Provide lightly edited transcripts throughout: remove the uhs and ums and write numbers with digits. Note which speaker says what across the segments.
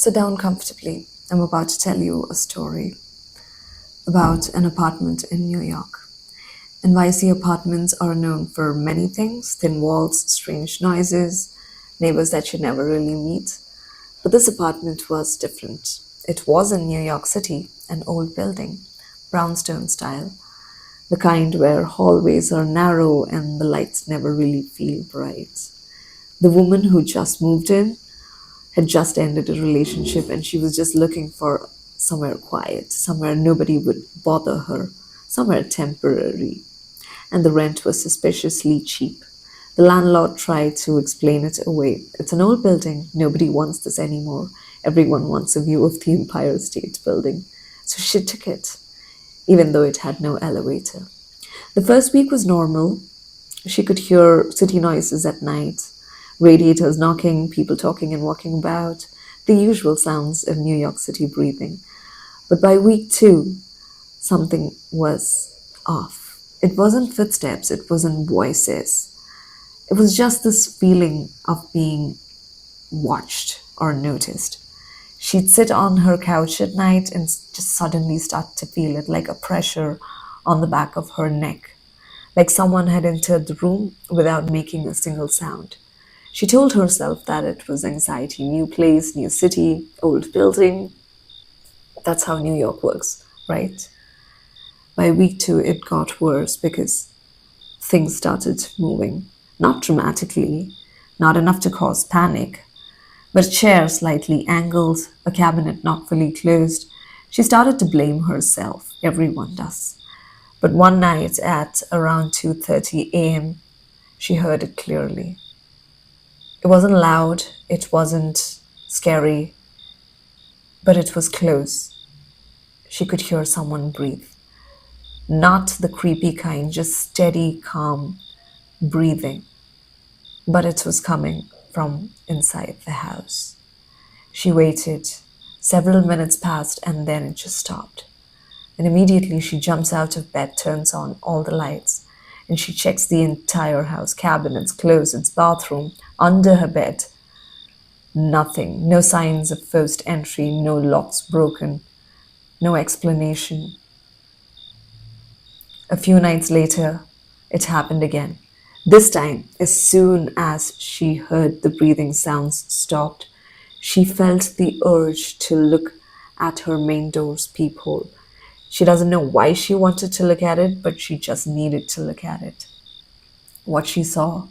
Speaker 1: Sit down comfortably. I'm about to tell you a story about an apartment in New York. NYC apartments are known for many things: thin walls, strange noises, neighbors that you never really meet. But this apartment was different. It was in New York City, an old building, brownstone style, the kind where hallways are narrow and the lights never really feel bright. The woman who just moved in had just ended a relationship and she was just looking for somewhere quiet, somewhere nobody would bother her, somewhere temporary. And the rent was suspiciously cheap. The landlord tried to explain it away. It's an old building. Nobody wants this anymore. Everyone wants a view of the Empire State Building. So she took it, even though it had no elevator. The first week was normal. She could hear city noises at night, radiators knocking, people talking and walking about, the usual sounds of New York City breathing. But by week two, something was off. It wasn't footsteps, it wasn't voices. It was just this feeling of being watched or noticed. She'd sit on her couch at night and just suddenly start to feel it, like a pressure on the back of her neck, like someone had entered the room without making a single sound. She told herself that it was anxiety: new place, new city, old building. That's how New York works, right? By week two, it got worse because things started moving. Not dramatically, not enough to cause panic, but a chair slightly angled, a cabinet not fully closed. She started to blame herself. Everyone does. But one night at around 2:30 a.m., she heard it clearly. It wasn't loud, it wasn't scary, but it was close. She could hear someone breathe. Not the creepy kind, just steady, calm breathing. But it was coming from inside the house. She waited. Several minutes passed and then it just stopped. And immediately she jumps out of bed, turns on all the lights, and she checks the entire house: cabinets, closets, bathroom, under her bed. Nothing. No signs of forced entry, no locks broken, no explanation. A few nights later, it happened again. This time, as soon as she heard the breathing sounds stopped, she felt the urge to look at her main door's peephole. She doesn't know why she wanted to look at it, but she just needed to look at it. What she saw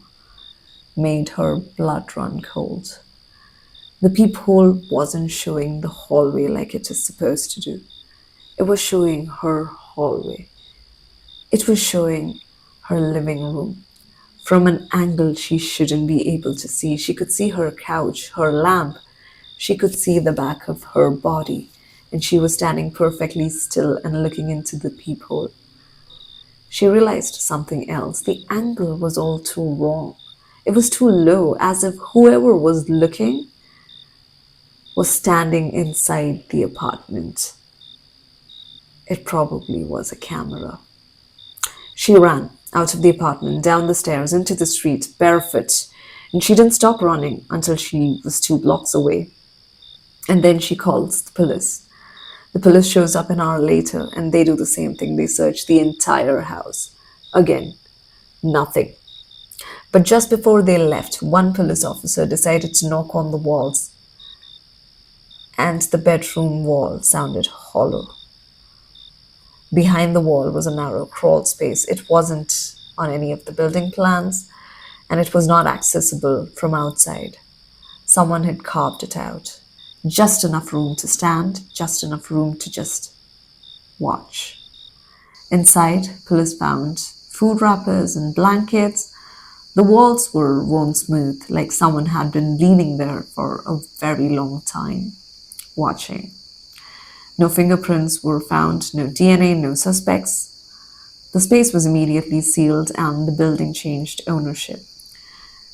Speaker 1: made her blood run cold. The peephole wasn't showing the hallway like it is supposed to do. It was showing her hallway. It was showing her living room from an angle she shouldn't be able to see. She could see her couch, her lamp. She could see the back of her body, and she was standing perfectly still and looking into the peephole. She realized something else. The angle was all too wrong. It was too low, as if whoever was looking was standing inside the apartment. It probably was a camera. She ran out of the apartment, down the stairs, into the street, barefoot, and she didn't stop running until she was 2 blocks away. And then she calls the police. The police shows up an hour later and they do the same thing. They search the entire house. Again, nothing. But just before they left, one police officer decided to knock on the walls, and the bedroom wall sounded hollow. Behind the wall was a narrow crawl space. It wasn't on any of the building plans, and it was not accessible from outside. Someone had carved it out. Just enough room to stand, just enough room to just watch. Inside, police found food wrappers and blankets. The walls were worn smooth, like someone had been leaning there for a very long time, watching. No fingerprints were found, no DNA, no suspects. The space was immediately sealed and the building changed ownership.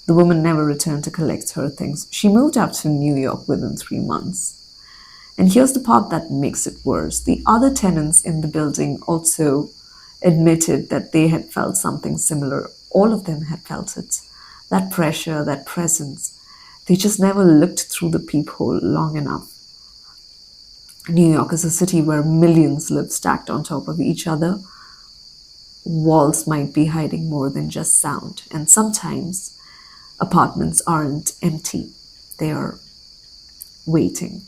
Speaker 1: The woman never returned to collect her things. She moved out to New York within 3 months. And here's the part that makes it worse. The other tenants in the building also admitted that they had felt something similar. All of them had felt it. That pressure, that presence. They just never looked through the peephole long enough. New York is a city where millions live stacked on top of each other. Walls might be hiding more than just sound, and sometimes apartments aren't empty, they are waiting.